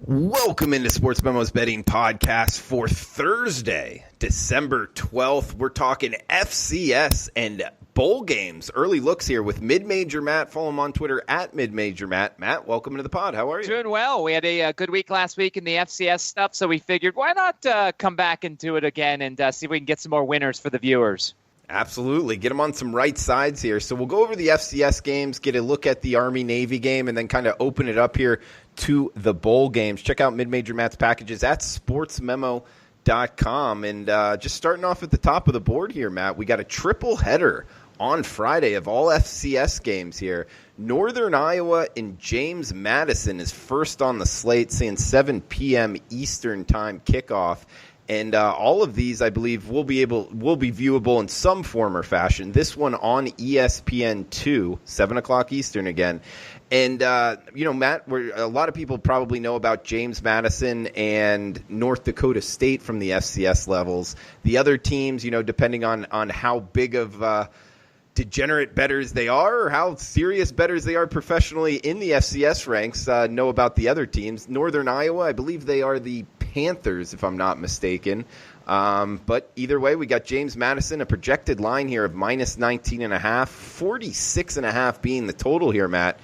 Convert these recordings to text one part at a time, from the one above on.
Welcome into Sports Memo's betting podcast for Thursday, December 12th. We're talking FCS and bowl games. Early looks here with Mid-Major Matt. Follow him on Twitter at Mid-Major Matt. Matt, welcome to the pod. How are you? Doing well. We had a good week last week in the FCS stuff, so we figured why not come back and do it again and see if we can get some more winners for the viewers. Absolutely. Get them on some right sides here. So we'll go over the FCS games, get a look at the Army-Navy game, and then kind of open it up here to the bowl games. Check out Mid-Major Matt's packages at sportsmemo.com. And just starting off at the top of the board here, Matt, we got a triple header on Friday of all FCS games here. Northern Iowa and James Madison is first on the slate, saying 7 p.m. Eastern time kickoff. And all of these, I believe, will be viewable in some form or fashion. This one on ESPN2, 7 o'clock Eastern again. And, Matt, a lot of people probably know about James Madison and North Dakota State from the FCS levels. The other teams, depending on how big of degenerate bettors they are or how serious bettors they are professionally in the FCS ranks, know about the other teams. Northern Iowa, I believe they are the Panthers, if I'm not mistaken. But either way, we got James Madison, a projected line here of minus 19.5, 46.5 being the total here, Matt.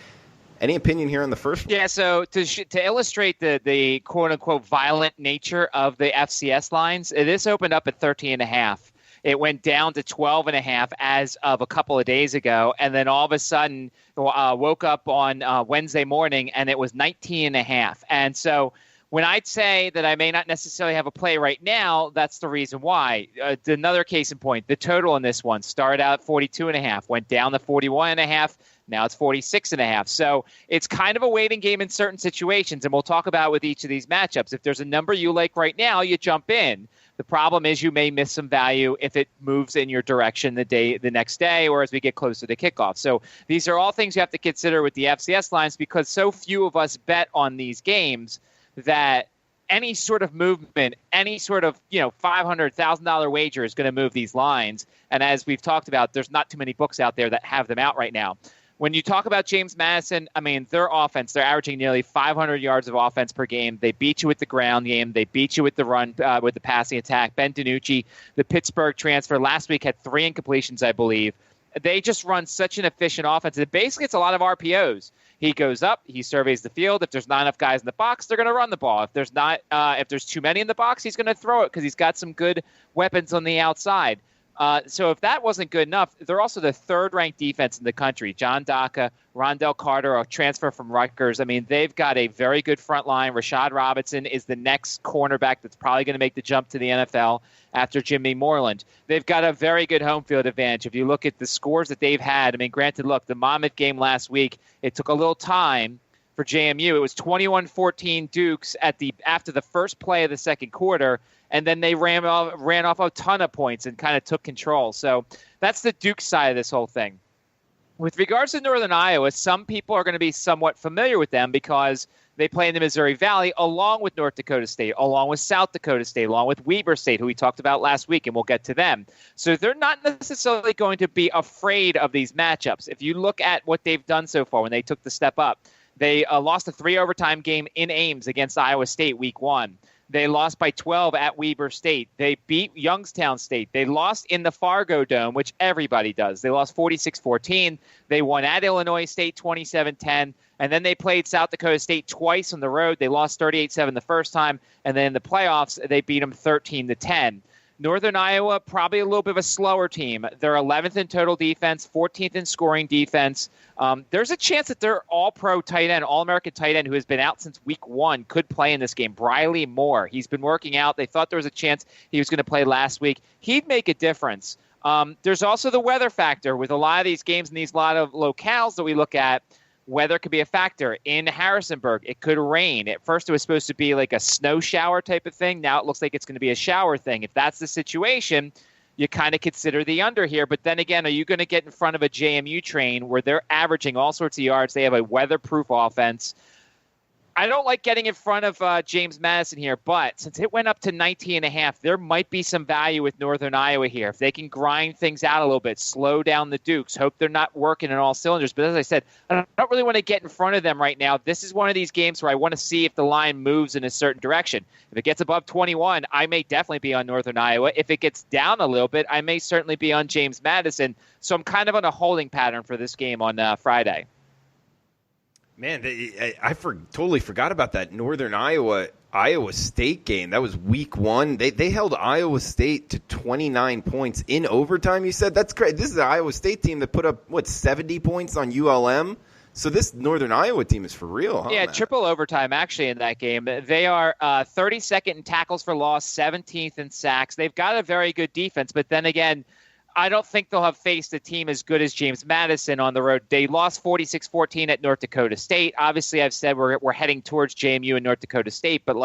Any opinion here on the first one? Yeah, so to illustrate the quote-unquote violent nature of the FCS lines, this opened up at 13.5. It went down to 12.5 as of a couple of days ago, and then all of a sudden woke up on Wednesday morning, and it was 19.5. And so when I'd say that I may not necessarily have a play right now, that's the reason why. Another case in point, the total in this one started out at 42.5, went down to 41.5. Now it's 46.5. So it's kind of a waiting game in certain situations, and we'll talk about with each of these matchups. If there's a number you like right now, you jump in. The problem is you may miss some value if it moves in your direction the next day or as we get closer to kickoff. So these are all things you have to consider with the FCS lines because so few of us bet on these games that any sort of movement, any sort of $500,000 wager is going to move these lines. And as we've talked about, there's not too many books out there that have them out right now. When you talk about James Madison, I mean, their offense, they're averaging nearly 500 yards of offense per game. They beat you with the ground game. They beat you with the run, with the passing attack. Ben DiNucci, the Pittsburgh transfer, last week had 3 incompletions, I believe. They just run such an efficient offense. It basically, it's a lot of RPOs. He goes up, he surveys the field. If there's not enough guys in the box, they're going to run the ball. If there's too many in the box, he's going to throw it because he's got some good weapons on the outside. So if that wasn't good enough, they're also the third-ranked defense in the country. John Daka, Rondell Carter, a transfer from Rutgers. I mean, they've got a very good front line. Rashad Robinson is the next cornerback that's probably going to make the jump to the NFL after Jimmy Moreland. They've got a very good home field advantage. If you look at the scores that they've had, I mean, granted, look, the Monmouth game last week, it took a little time for JMU. It was 21-14 Dukes after the first play of the second quarter, and then they ran off a ton of points and kind of took control. So that's the Duke side of this whole thing. With regards to Northern Iowa, some people are going to be somewhat familiar with them because they play in the Missouri Valley along with North Dakota State, along with South Dakota State, along with Weber State, who we talked about last week, and we'll get to them. So they're not necessarily going to be afraid of these matchups. If you look at what they've done so far when they took the step up, they lost a 3-overtime game in Ames against Iowa State week 1. They lost by 12 at Weber State. They beat Youngstown State. They lost in the Fargo Dome, which everybody does. They lost 46-14. They won at Illinois State 27-10. And then they played South Dakota State twice on the road. They lost 38-7 the first time. And then in the playoffs, they beat them 13-10. Northern Iowa, probably a little bit of a slower team. They're 11th in total defense, 14th in scoring defense. There's a chance that their all-pro tight end, all-American tight end, who has been out since week 1, could play in this game. Briley Moore. He's been working out. They thought there was a chance he was going to play last week. He'd make a difference. There's also the weather factor. With a lot of these games and these lot of locales that we look at, weather could be a factor. In Harrisonburg, it could rain. At first, it was supposed to be like a snow shower type of thing. Now it looks like it's going to be a shower thing. If that's the situation, you kind of consider the under here. But then again, are you going to get in front of a JMU train where they're averaging all sorts of yards? They have a weatherproof offense. I don't like getting in front of James Madison here, but since it went up to 19.5, there might be some value with Northern Iowa here. If they can grind things out a little bit, slow down the Dukes, hope they're not working in all cylinders. But as I said, I don't really want to get in front of them right now. This is one of these games where I want to see if the line moves in a certain direction. If it gets above 21, I may definitely be on Northern Iowa. If it gets down a little bit, I may certainly be on James Madison. So I'm kind of on a holding pattern for this game on Friday. Man, totally forgot about that Northern Iowa State game. That was week 1. They held Iowa State to 29 points in overtime. You said that's great. This is an Iowa State team that put up 70 points on ULM. So this Northern Iowa team is for real, huh? Yeah, Matt? Triple overtime actually in that game. They are 32nd in tackles for loss, 17th in sacks. They've got a very good defense, but then again, I don't think they'll have faced a team as good as James Madison on the road. They lost 46-14 at North Dakota State. Obviously, I've said we're heading towards JMU and North Dakota State, but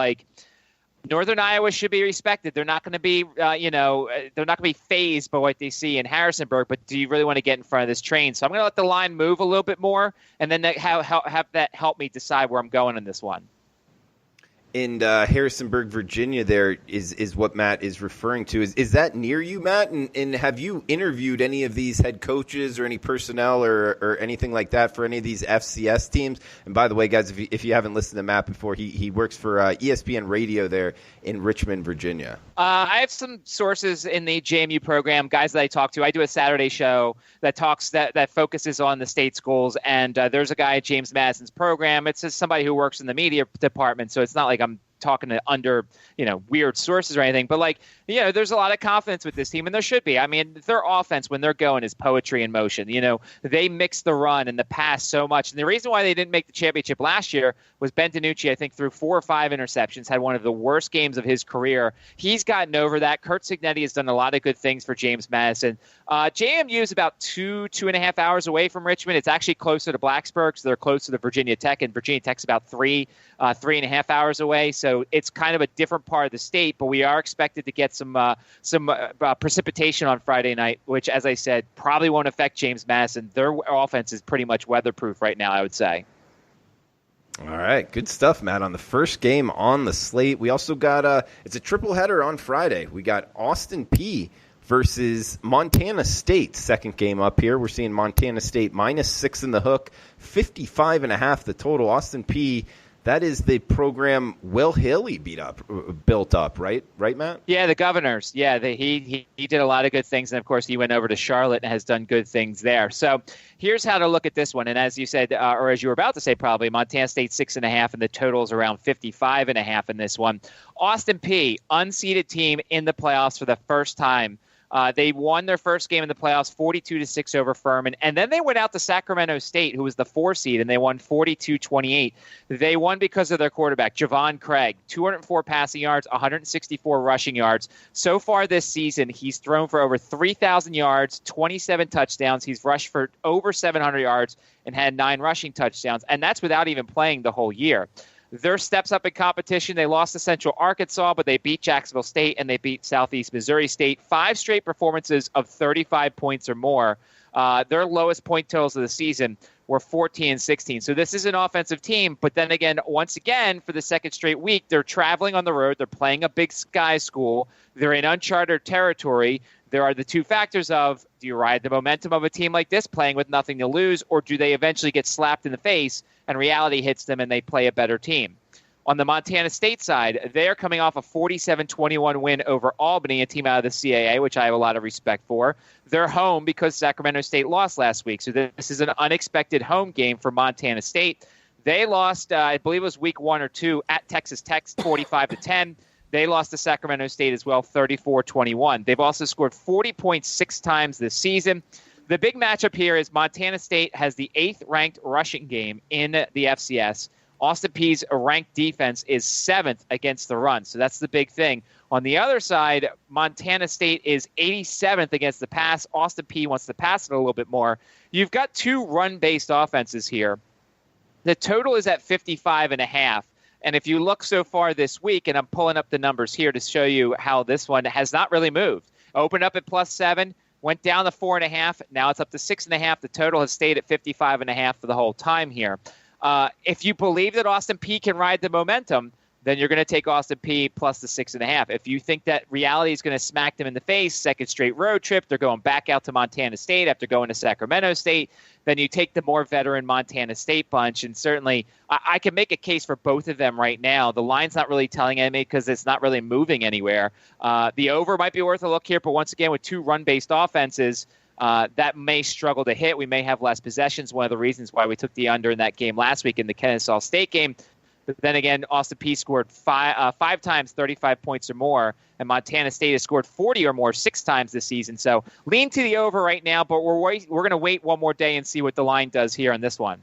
Northern Iowa should be respected. They're not going to be, they're not going to be fazed by what they see in Harrisonburg. But do you really want to get in front of this train? So I'm going to let the line move a little bit more, and then have that help me decide where I'm going on this one. In Harrisonburg, Virginia, there is what Matt is referring to. Is that near you, Matt? And have you interviewed any of these head coaches or any personnel or anything like that for any of these FCS teams? And by the way, guys, if you haven't listened to Matt before, he works for ESPN Radio there in Richmond, Virginia. I have some sources in the JMU program, guys that I talk to. I do a Saturday show that focuses on the state schools, and there's a guy at James Madison's program. It's just somebody who works in the media department, so it's not like I'm talking to under weird sources or anything, but there's a lot of confidence with this team, and there should be. I mean, their offense when they're going is poetry in motion. They mix the run and the pass so much, and the reason why they didn't make the championship last year was Ben DiNucci, I think, threw 4 or 5 interceptions, had one of the worst games of his career. He's gotten over that. Kurt Cignetti has done a lot of good things for James Madison. JMU is about 2.5 hours away from Richmond. It's actually closer to Blacksburg, so they're closer to Virginia Tech, and Virginia Tech's about 3.5 hours away. So it's kind of a different part of the state, but we are expected to get some precipitation on Friday night, which, as I said, probably won't affect James Madison. Their offense is pretty much weatherproof right now, I would say. All right, good stuff, Matt. On the first game on the slate, we also got it's a triple header on Friday. We got Austin Peay versus Montana State. Second game up here. We're seeing Montana State -6 in the hook, 55.5 the total. Austin Peay, that is the program Will Haley built up, right, Matt? Yeah, the Governors. Yeah, he did a lot of good things, and of course he went over to Charlotte and has done good things there. So here's how to look at this one. And as you said, or as you were about to say, probably Montana State 6.5, and the total is around 55.5 in this one. Austin Peay, unseeded team in the playoffs for the first time. They won their first game in the playoffs 42-6 over Furman, and then they went out to Sacramento State, who was the 4 seed, and they won 42-28. They won because of their quarterback, Javon Craig, 204 passing yards, 164 rushing yards. So far this season, he's thrown for over 3,000 yards, 27 touchdowns. He's rushed for over 700 yards and had 9 rushing touchdowns, and that's without even playing the whole year. Their steps up in competition, they lost to Central Arkansas, but they beat Jacksonville State and they beat Southeast Missouri State. 5 straight performances of 35 points or more. Their lowest point totals of the season were 14 and 16. So this is an offensive team, but then again, once again, for the second straight week, they're traveling on the road. They're playing a Big Sky school. They're in uncharted territory. There are the two factors of, do you ride the momentum of a team like this playing with nothing to lose, or do they eventually get slapped in the face and reality hits them and they play a better team? On the Montana State side, they're coming off a 47-21 win over Albany, a team out of the CAA, which I have a lot of respect for. They're home because Sacramento State lost last week, so this is an unexpected home game for Montana State. They lost, I believe it was week 1 or 2, at Texas Tech, 45-10. They lost to Sacramento State as well, 34-21. They've also scored 40 points 6 times this season. The big matchup here is Montana State has the 8th ranked rushing game in the FCS. Austin Peay's ranked defense is 7th against the run, so that's the big thing. On the other side, Montana State is 87th against the pass. Austin Peay wants to pass it a little bit more. You've got 2 run-based offenses here. The total is at 55.5. And if you look so far this week, and I'm pulling up the numbers here to show you how this one has not really moved. Opened up at +7, went down to 4.5. Now it's up to 6.5. The total has stayed at 55.5 for the whole time here. If you believe that Austin Peay can ride the momentum, then you're going to take Austin Peay plus the 6.5. If you think that reality is going to smack them in the face, second straight road trip, they're going back out to Montana State after going to Sacramento State, then you take the more veteran Montana State bunch. And certainly I can make a case for both of them right now. The line's not really telling me because it's not really moving anywhere. The over might be worth a look here, but once again, with two run-based offenses, that may struggle to hit. We may have less possessions. One of the reasons why we took the under in that game last week in the Kennesaw State game. But then again, Austin Peay scored five times 35 points or more, and Montana State has scored 40 or more 6 times this season. So lean to the over right now, but we're going to wait one more day and see what the line does here on this one.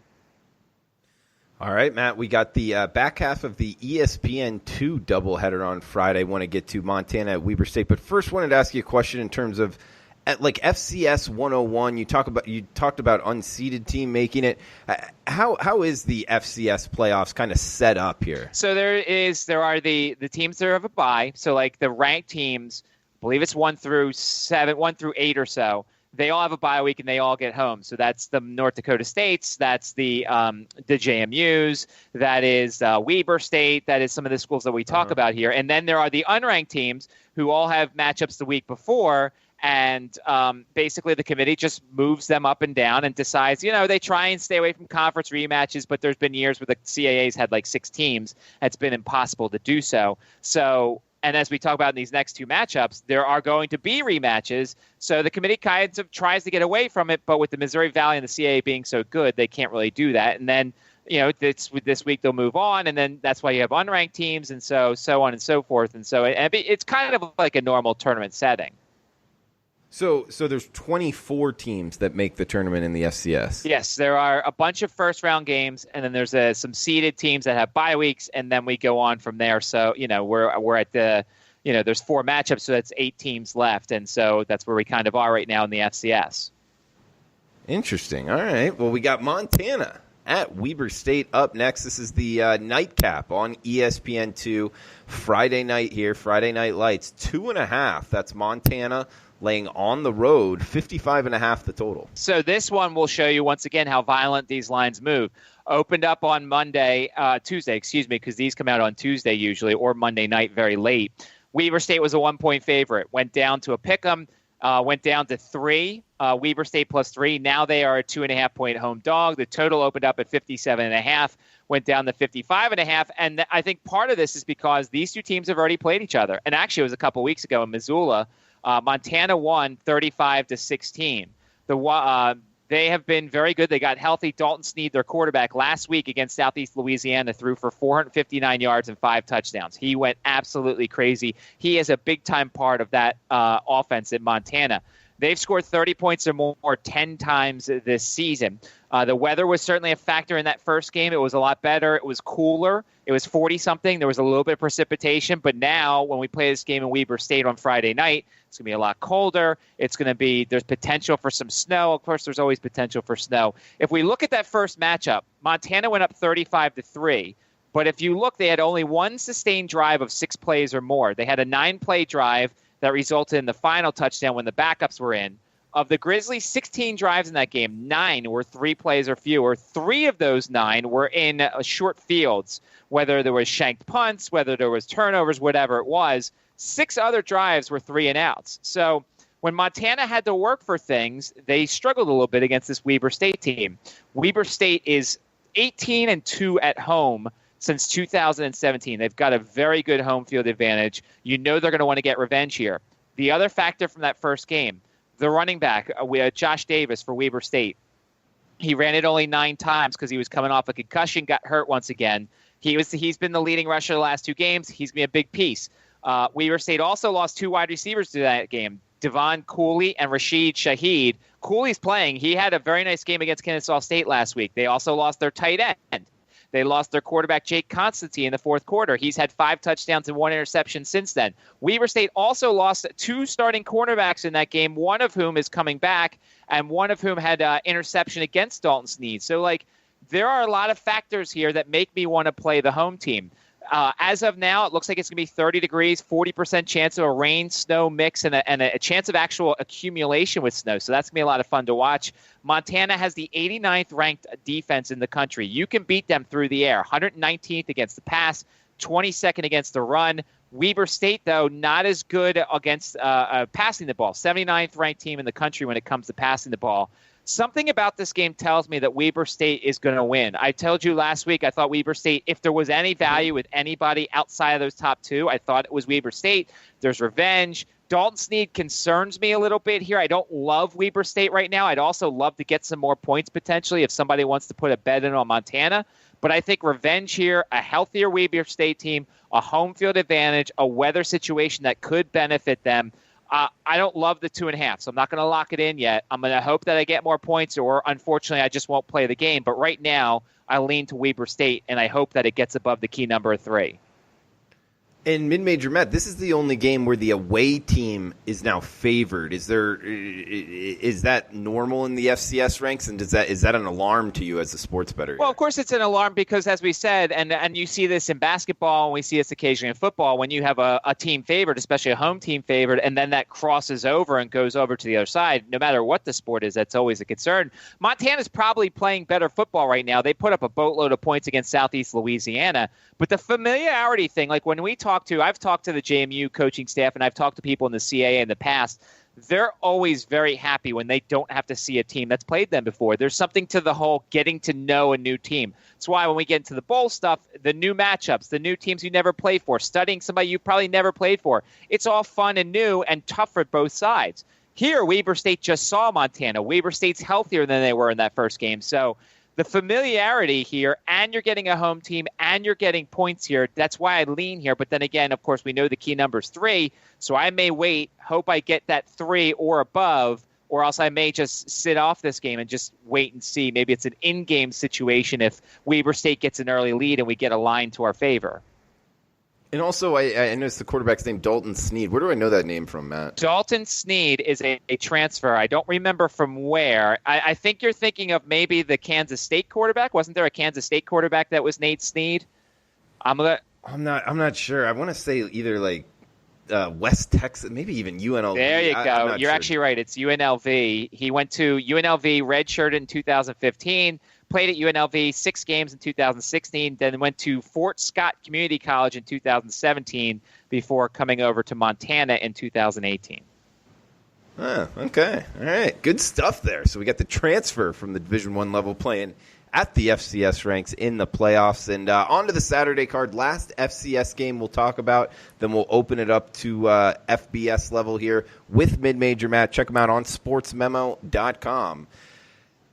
All right, Matt, we got the back half of the ESPN2 doubleheader on Friday. Want to get to Montana at Weber State, but first wanted to ask you a question in terms of like FCS 101. You talked about unseeded team making it. How is the FCS playoffs kind of set up here? So there are the teams that have a bye. So like the ranked teams, I believe it's 1 through 8 or so. They all have a bye week and they all get home. So that's the North Dakota States, that's the JMUs, that is Weber State, that is some of the schools that we talk about here. And then there are the unranked teams who all have matchups the week before. And basically the committee just moves them up and down and decides, they try and stay away from conference rematches, but there's been years where the CAA's had like 6 teams. It's been impossible to do so. And as we talk about in these next 2 matchups, there are going to be rematches. So the committee kind of tries to get away from it, but with the Missouri Valley and the CAA being so good, they can't really do that. And then, this week they'll move on, and then that's why you have unranked teams and so on and so forth. And so it's kind of like a normal tournament setting. So there's 24 teams that make the tournament in the FCS. Yes, there are a bunch of first-round games, and then there's some seeded teams that have bye weeks, and then we go on from there. So, we're at the, there's 4 matchups, so that's 8 teams left, and so that's where we kind of are right now in the FCS. Interesting. All right. Well, we got Montana at Weber State up next. This is the nightcap on ESPN2 Friday night here. Friday Night Lights, 2.5. That's Montana laying on the road, 55.5 the total. So this one will show you once again how violent these lines move. Opened up on Tuesday, because these come out on Tuesday usually, or Monday night very late. Weber State was a 1-point favorite. Went down to a pick'em, went down to 3. Weber State plus 3. Now they are a 2.5-point home dog. The total opened up at 57.5, went down to 55.5. And I think part of this is because these 2 teams have already played each other. And actually, it was a couple weeks ago in Missoula. Montana won 35-16. They have been very good. They got healthy. Dalton Snead, their quarterback, last week against Southeast Louisiana, threw for 459 yards and 5 touchdowns. He went absolutely crazy. He is a big-time part of that offense in Montana. They've scored 30 points or more 10 times this season. The weather was certainly a factor in that first game. It was a lot better. It was cooler. It was 40-something. There was a little bit of precipitation. But now when we play this game in Weber State on Friday night, it's going to be a lot colder. There's potential for some snow. Of course, there's always potential for snow. If we look at that first matchup, Montana went up 35-3. But if you look, they had only one sustained drive of 6 plays or more. They had a 9-play drive that resulted in the final touchdown when the backups were in. Of the Grizzlies' 16 drives in that game, 9 were 3 plays or fewer. 3 of those 9 were in short fields, whether there was shanked punts, whether there was turnovers, whatever it was. 6 other drives were 3 and outs. So when Montana had to work for things, they struggled a little bit against this Weber State team. Weber State is 18-2 at home since 2017. They've got a very good home field advantage. They're going to want to get revenge here. The other factor from that first game, the running back, we had Josh Davis for Weber State. He ran it only 9 times because he was coming off a concussion, got hurt once again. He's been the leading rusher the last 2 games. He's going to be a big piece. Weber State also lost 2 wide receivers to that game, Devon Cooley and Rashid Shaheed. Cooley's playing. He had a very nice game against Kennesaw State last week. They also lost their tight end. They lost their quarterback, Jake Constantine, in the 4th quarter. He's had 5 touchdowns and 1 interception since then. Weber State also lost 2 starting cornerbacks in that game, one of whom is coming back, and one of whom had interception against Dalton Snead. So, there are a lot of factors here that make me want to play the home team. As of now, it looks like it's going to be 30 degrees, 40% chance of a rain, snow mix, and a chance of actual accumulation with snow. So that's going to be a lot of fun to watch. Montana has the 89th ranked defense in the country. You can beat them through the air. 119th against the pass, 22nd against the run. Weber State, though, not as good against passing the ball. 79th ranked team in the country when it comes to passing the ball. Something about this game tells me that Weber State is going to win. I told you last week I thought Weber State, if there was any value with anybody outside of those top two, I thought it was Weber State. There's revenge. Dalton Sneed concerns me a little bit here. I don't love Weber State right now. I'd also love to get some more points potentially if somebody wants to put a bet in on Montana. But I think revenge here, a healthier Weber State team, a home field advantage, a weather situation that could benefit them. I don't love the 2.5, so I'm not going to lock it in yet. I'm going to hope that I get more points, or unfortunately, I just won't play the game. But right now, I lean to Weber State, and I hope that it gets above the key number of 3. In mid-major, Matt, this is the only game where the away team is now favored. Is that normal in the FCS ranks, and is that an alarm to you as a sports bettor? Well, of course it's an alarm because, as we said, and you see this in basketball, and we see this occasionally in football, when you have a team favored, especially a home team favored, and then that crosses over and goes over to the other side, no matter what the sport is, that's always a concern. Montana's probably playing better football right now. They put up a boatload of points against Southeast Louisiana, but the familiarity thing, like when I've talked to the JMU coaching staff, and I've talked to people in the CAA in the past. They're always very happy when they don't have to see a team that's played them before. There's something to the whole getting to know a new team. That's why when we get into the bowl stuff, the new matchups, the new teams you never played for, studying somebody you probably never played for, it's all fun and new and tough for both sides. Here, Weber State just saw Montana. Weber State's healthier than they were in that first game. So the familiarity here, and you're getting a home team, and you're getting points here. That's why I lean here. But then again, of course, we know the key number is 3, so I may wait, hope I get that 3 or above, or else I may just sit off this game and just wait and see. Maybe it's an in-game situation if Weber State gets an early lead and we get a line to our favor. And also, I noticed the quarterback's name, Dalton Sneed. Where do I know that name from, Matt? Dalton Sneed is a transfer. I don't remember from where. I think you're thinking of maybe the Kansas State quarterback. Wasn't there a Kansas State quarterback that was Nate Sneed? I'm not sure. I want to say either like West Texas, maybe even UNLV. There you go. You're actually right. It's UNLV. He went to UNLV, redshirted in 2015. Played at UNLV 6 games in 2016, then went to Fort Scott Community College in 2017 before coming over to Montana in 2018. Okay. All right. Good stuff there. So we got the transfer from the Division I level playing at the FCS ranks in the playoffs. And on to the Saturday card. Last FCS game we'll talk about. Then we'll open it up to FBS level here with Mid-Major Matt. Check them out on sportsmemo.com.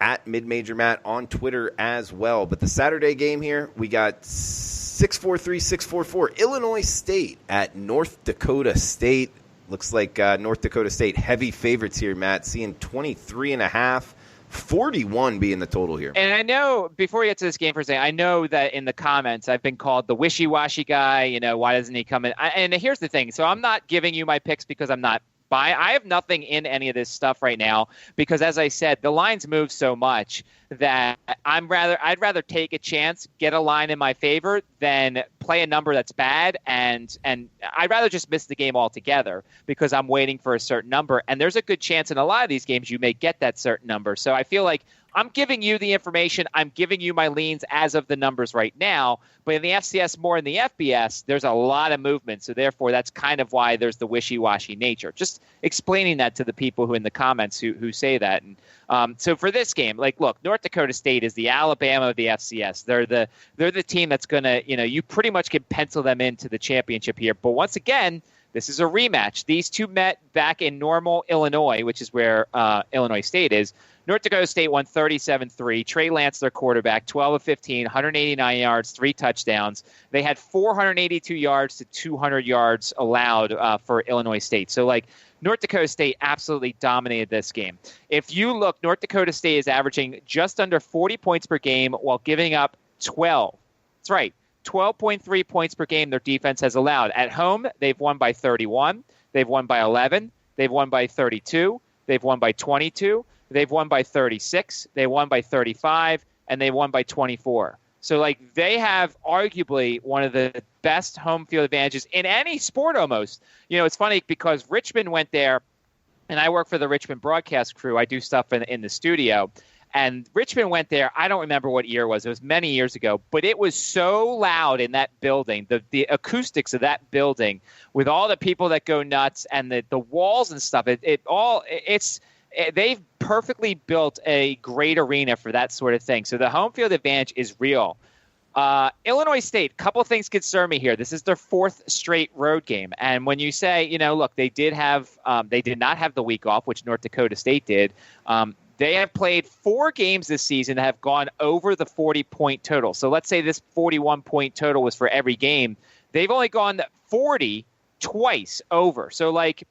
At Mid-Major Matt on Twitter as well. But the Saturday game here, we got 6-4-3, 6-4-4. Illinois State at North Dakota State. Looks like North Dakota State heavy favorites here, Matt. Seeing 23.5, 41 being the total here. And I know, before we get to this game for a second, I know that in the comments I've been called the wishy-washy guy. You know, why doesn't he come in? And here's the thing. So I'm not giving you my picks because I'm not. I have nothing in any of this stuff right now because, as I said, the lines move so much that I'd rather take a chance, get a line in my favor, than play a number that's bad, and I'd rather just miss the game altogether because I'm waiting for a certain number. And there's a good chance in a lot of these games you may get that certain number. So I feel like I'm giving you the information. I'm giving you my leans as of the numbers right now. But in the FCS more in the FBS, there's a lot of movement. So therefore, that's kind of why there's the wishy-washy nature. Just explaining that to the people who in the comments who say that. And so for this game, like, look, North Dakota State is the Alabama of the FCS. They're the team that's going to, you pretty much can pencil them into the championship here. But once again, this is a rematch. These two met back in Normal, Illinois, which is where Illinois State is. North Dakota State won 37-3. Trey Lance, their quarterback, 12 of 15, 189 yards, 3 touchdowns. They had 482 yards to 200 yards allowed for Illinois State. So, like, North Dakota State absolutely dominated this game. If you look, North Dakota State is averaging just under 40 points per game while giving up 12. That's right, 12.3 points per game their defense has allowed. At home, they've won by 31. They've won by 11. They've won by 32. They've won by 22. They've won by 36, they won by 35, and they won by 24. So, like, they have arguably one of the best home field advantages in any sport almost. You know, it's funny because Richmond went there, and I work for the Richmond broadcast crew. I do stuff in the studio. And Richmond went there. I don't remember what year it was. It was many years ago. But it was so loud in that building, the acoustics of that building, with all the people that go nuts and the walls and stuff. They've perfectly built a great arena for that sort of thing. So the home field advantage is real. Illinois State, couple of things concern me here. This is their fourth straight road game. And when you say, you know, look, they did not have the week off, which North Dakota State did. They have played 4 games this season that have gone over the 40-point total. So let's say this 41-point total was for every game. They've only gone 40 twice over. So, like,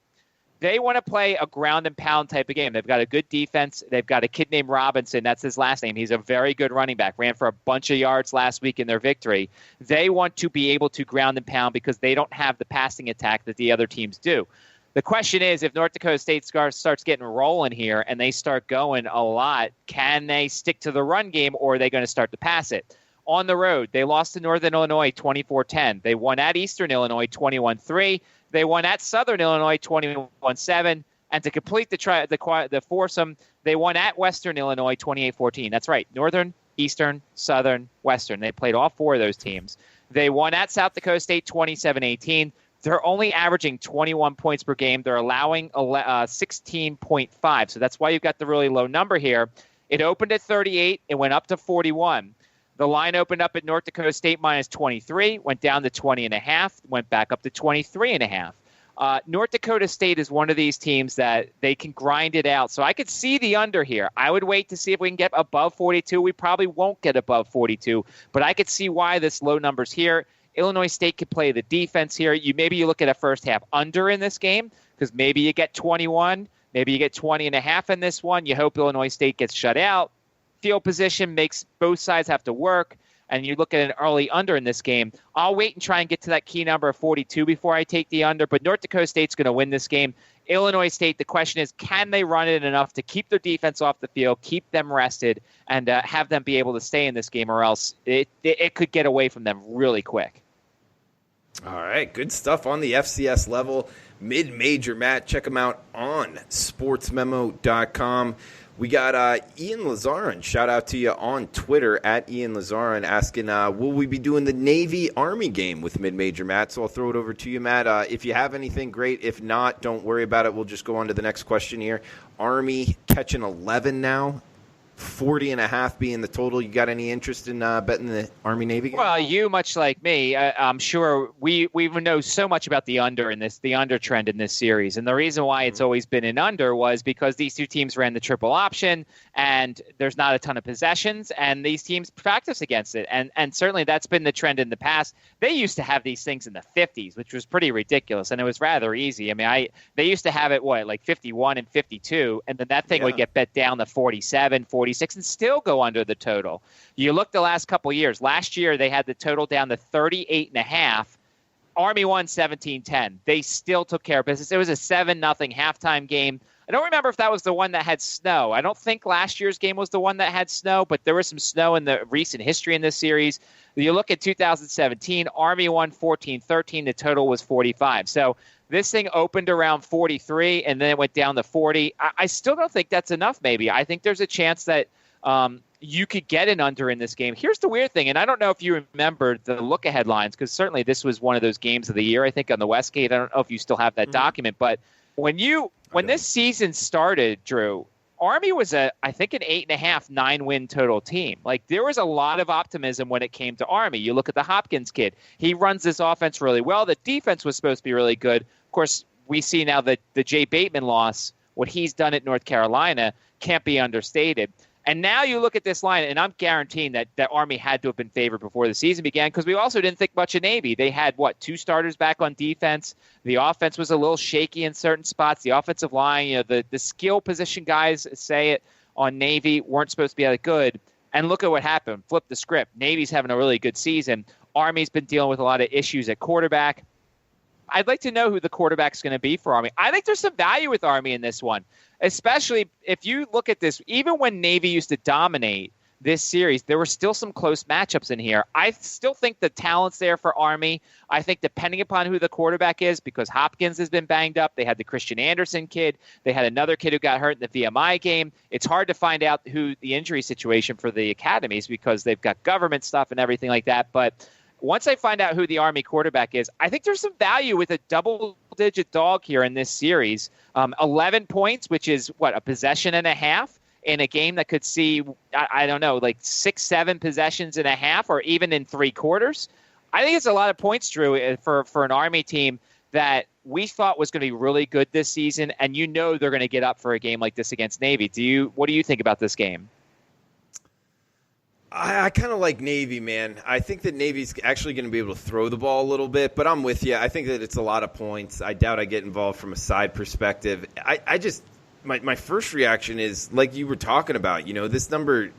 they want to play a ground and pound type of game. They've got a good defense. They've got a kid named Robinson. That's his last name. He's a very good running back. Ran for a bunch of yards last week in their victory. They want to be able to ground and pound because they don't have the passing attack that the other teams do. The question is, if North Dakota State starts getting rolling here and they start going a lot, can they stick to the run game, or are they going to start to pass it? On the road, they lost to Northern Illinois 24-10. They won at Eastern Illinois 21-3. They won at Southern Illinois 21-7. And to complete the foursome, they won at Western Illinois 28-14. That's right, Northern, Eastern, Southern, Western. They played all 4 of those teams. They won at South Dakota State 27-18. They're only averaging 21 points per game. They're allowing 16.5. So that's why you've got the really low number here. It opened at 38. It went up to 41. The line opened up at North Dakota State minus 23, went down to 20.5, went back up to 23.5. North Dakota State is one of these teams that they can grind it out. So I could see the under here. I would wait to see if we can get above 42. We probably won't get above 42, but I could see why this low number's here. Illinois State could play the defense here. Maybe you look at a first half under in this game because maybe you get 21, maybe you get 20.5 in this one. You hope Illinois State gets shut out. Field position makes both sides have to work, and you look at an early under in this game. I'll wait and try and get to that key number of 42 before I take the under, but North Dakota State's going to win this game. Illinois State, the question is, can they run it enough to keep their defense off the field, keep them rested, and have them be able to stay in this game, or else it could get away from them really quick. All right, good stuff on the FCS level. Mid-major, Matt. Check them out on sportsmemo.com. We got Ian Lazarin. Shout out to you on Twitter at Ian Lazarin asking, will we be doing the Navy-Army game with mid-major, Matt? So I'll throw it over to you, Matt. If you have anything, great. If not, don't worry about it. We'll just go on to the next question here. Army catching 11 now. 40.5 being the total. You got any interest in betting the Army-Navy game? Well, you, much like me, I'm sure we know so much about the under trend in this series. And the reason why it's always been an under was because these two teams ran the triple option, and there's not a ton of possessions, and these teams practice against it. And certainly that's been the trend in the past. They used to have these things in the 50s, which was pretty ridiculous, and it was rather easy. I mean, they used to have it, like 51 and 52, and then that thing would get bet down to 47, 46, and still go under the total. You look the last couple of years. Last year, they had the total down to 38.5. Army won 17-10. They still took care of business. It was a 7-0 halftime game. I don't remember if that was the one that had snow. I don't think last year's game was the one that had snow, but there was some snow in the recent history in this series. You look at 2017, Army won 14-13. The total was 45. So this thing opened around 43, and then it went down to 40. I still don't think that's enough, maybe. I think there's a chance that you could get an under in this game. Here's the weird thing, and I don't know if you remember the look-ahead lines, because certainly this was one of those games of the year, I think, on the Westgate. I don't know if you still have that document, but when this season started, Drew, Army was I think an 8.5, 9-win total team. Like, there was a lot of optimism when it came to Army. You look at the Hopkins kid. He runs this offense really well. The defense was supposed to be really good. Of course, we see now that the Jay Bateman loss, what he's done at North Carolina, can't be understated. And now you look at this line, and I'm guaranteeing that Army had to have been favored before the season began, because we also didn't think much of Navy. They had, 2 starters back on defense. The offense was a little shaky in certain spots. The offensive line, the skill position guys, say it, on Navy weren't supposed to be that good. And look at what happened. Flip the script. Navy's having a really good season. Army's been dealing with a lot of issues at quarterback. I'd like to know who the quarterback's going to be for Army. I think there's some value with Army in this one, especially if you look at this. Even when Navy used to dominate, this series, there were still some close matchups in here. I still think the talent's there for Army. I think depending upon who the quarterback is, because Hopkins has been banged up, they had the Christian Anderson kid, they had another kid who got hurt in the VMI game. It's hard to find out who the injury situation for the academies because they've got government stuff and everything like that. But once I find out who the Army quarterback is, I think there's some value with a double-digit dog here in this series. 11 points, which is, a possession and a half in a game that could see, I don't know, like 6-7 possessions and a half or even in 3 quarters. I think it's a lot of points, Drew, for an Army team that we thought was going to be really good this season, and they're going to get up for a game like this against Navy. What do you think about this game? I kind of like Navy, man. I think that Navy's actually going to be able to throw the ball a little bit, but I'm with you. I think that it's a lot of points. I doubt I get involved from a side perspective. My first reaction is, like you were talking about, this number,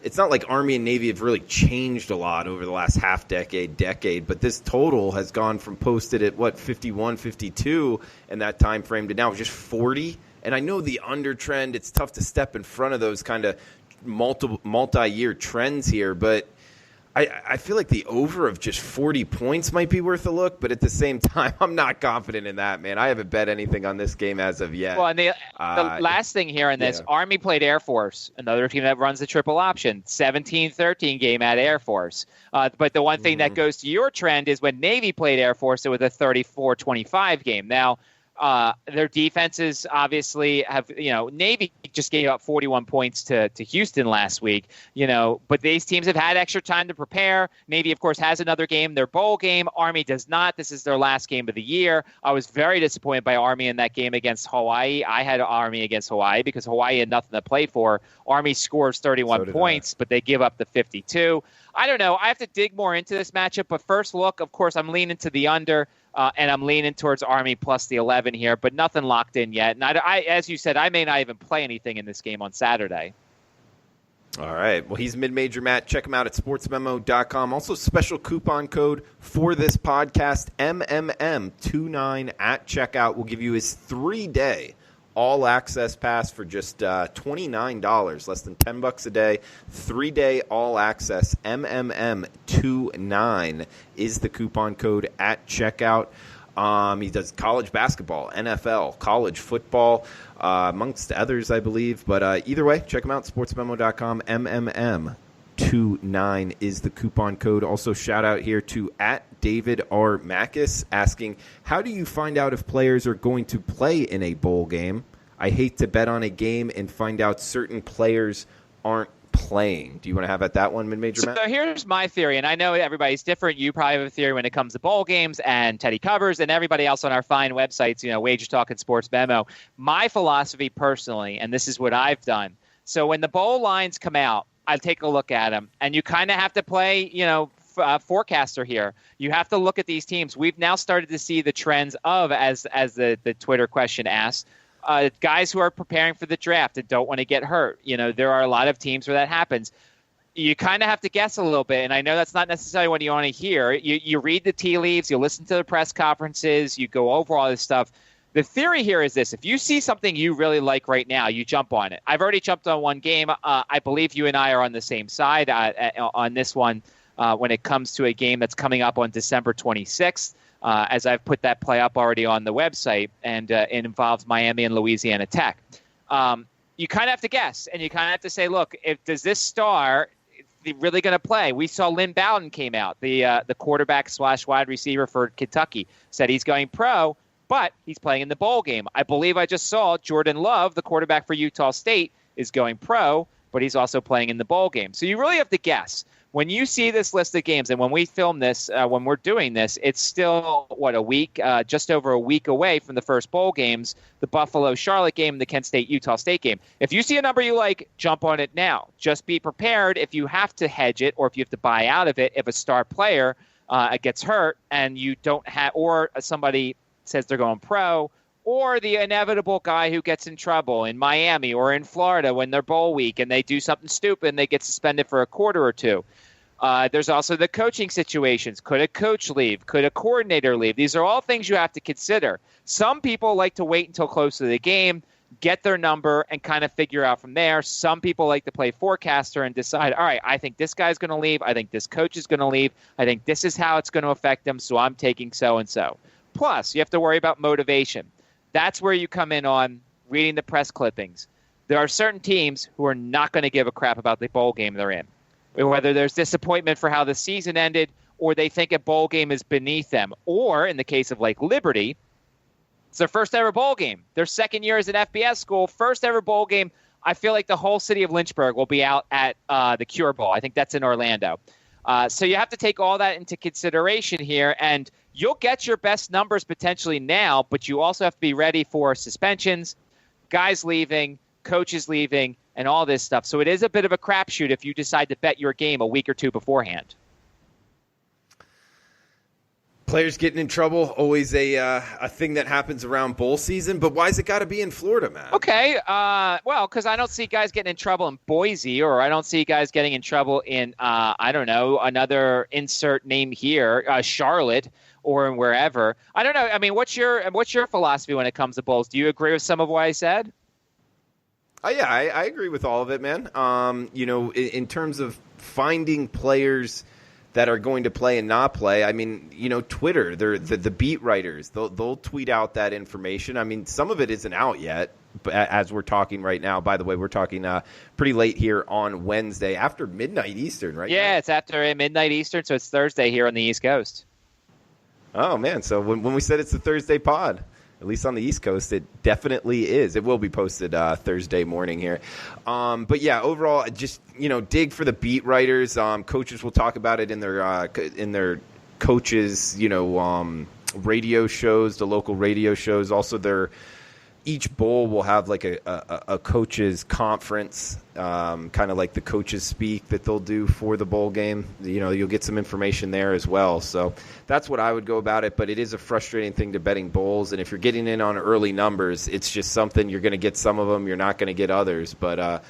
it's not like Army and Navy have really changed a lot over the last decade, but this total has gone from posted at, 51, 52 in that time frame to now just 40. And I know the under trend, it's tough to step in front of those kind of multi-year trends here, but I feel like the over of just 40 points might be worth a look, but at the same time, I'm not confident in that, man. I haven't bet anything on this game as of yet. Well, and the last thing here in this, Army played Air Force, another team that runs the triple option, 17-13 game at Air Force. But the one thing that goes to your trend is when Navy played Air Force, it was a 34-25 game. Now, their defenses obviously have, Navy just gave up 41 points to Houston last week, but these teams have had extra time to prepare. Navy, of course, has another game, their bowl game. Army does not. This is their last game of the year. I was very disappointed by Army in that game against Hawaii. I had Army against Hawaii because Hawaii had nothing to play for. Army scores 31 points, but they give up the 52. I don't know. I have to dig more into this matchup, but first look, of course, I'm leaning to the under. And I'm leaning towards Army plus the 11 here, but nothing locked in yet. And I, as you said, I may not even play anything in this game on Saturday. All right. Well, he's Mid-Major Matt. Check him out at sportsmemo.com. Also, special coupon code for this podcast, MMM29 at checkout. Will give you his 3-day all-access pass for just $29, less than $10 a day. 3-day all-access, MMM29 is the coupon code at checkout. He does college basketball, NFL, college football, amongst others, I believe. But either way, check him out, sportsmemo.com, MMM29 is the coupon code. Also, shout out here to at David R. Mackus asking, how do you find out if players are going to play in a bowl game? I hate to bet on a game and find out certain players aren't playing. Do you want to have at that one, Mid-Major Matt? So here's my theory, and I know everybody's different. You probably have a theory when it comes to bowl games, and Teddy covers, and everybody else on our fine websites, Wager Talk and Sports Memo. My philosophy personally, and this is what I've done. So when the bowl lines come out, I take a look at them, and you kind of have to play, forecaster here. You have to look at these teams. We've now started to see the trends of, as the Twitter question asked, guys who are preparing for the draft and don't want to get hurt. There are a lot of teams where that happens. You kind of have to guess a little bit, and I know that's not necessarily what you want to hear. You read the tea leaves, you listen to the press conferences, you go over all this stuff. The theory here is this. If you see something you really like right now, you jump on it. I've already jumped on one game. I believe you and I are on the same side on this one when it comes to a game that's coming up on December 26th. As I've put that play up already on the website, and it involves Miami and Louisiana Tech. You kind of have to guess, and you kind of have to say, look, does this star really going to play? We saw Lynn Bowden came out, the quarterback / wide receiver for Kentucky, said he's going pro, but he's playing in the bowl game. I believe I just saw Jordan Love, the quarterback for Utah State, is going pro, but he's also playing in the bowl game. So you really have to guess. When you see this list of games, and when we film this, when we're doing this, it's still, a week, just over a week away from the first bowl games, the Buffalo-Charlotte game and the Kent State-Utah State game. If you see a number you like, jump on it now. Just be prepared if you have to hedge it or if you have to buy out of it if a star player gets hurt and you don't have, or somebody says they're going pro, or the inevitable guy who gets in trouble in Miami or in Florida when they're bowl week and they do something stupid and they get suspended for a quarter or two. There's also the coaching situations. Could a coach leave? Could a coordinator leave? These are all things you have to consider. Some people like to wait until close to the game. get their number, and kind of figure out from there. Some people like to play forecaster and decide, all right, I think this guy's going to leave. I think this coach is going to leave. I think this is how it's going to affect them, so I'm taking so-and-so. Plus, you have to worry about motivation. That's where you come in on reading the press clippings. There are certain teams who are not going to give a crap about the bowl game they're in, whether there's disappointment for how the season ended or they think a bowl game is beneath them. Or in the case of like Liberty, it's their first ever bowl game. Their second year as an FBS school, first ever bowl game. I feel like the whole city of Lynchburg will be out at the Cure Bowl. I think that's in Orlando. So you have to take all that into consideration here, and you'll get your best numbers potentially now, but you also have to be ready for suspensions, guys leaving, coaches leaving, and all this stuff. So it is a bit of a crapshoot if you decide to bet your game a week or two beforehand. Players getting in trouble, always a thing that happens around bowl season. But why's it got to be in Florida, man? Okay, well, because I don't see guys getting in trouble in Boise, or I don't see guys getting in trouble in, I don't know, another insert name here, Charlotte, or wherever. I don't know. I mean, what's your philosophy when it comes to bowls? Do you agree with some of what I said? Yeah, I agree with all of it, man. In terms of finding players that are going to play and not play, I mean, Twitter, the beat writers, they'll tweet out that information. I mean, some of it isn't out yet, but as we're talking right now. By the way, we're talking pretty late here on Wednesday, after midnight Eastern, right? Yeah, now? It's after midnight Eastern, so it's Thursday here on the East Coast. Oh, man, so when we said it's the Thursday pod, at least on the East Coast, it definitely is. It will be posted Thursday morning here. But yeah, overall, just dig for the beat writers. Coaches will talk about it in their coaches, radio shows, the local radio shows. Also, each bowl will have like a coaches conference, kind of like the coaches speak that they'll do for the bowl game. You'll get some information there as well. So that's what I would go about it. But it is a frustrating thing to betting bowls. And if you're getting in on early numbers, it's just something you're going to get some of them. You're not going to get others. But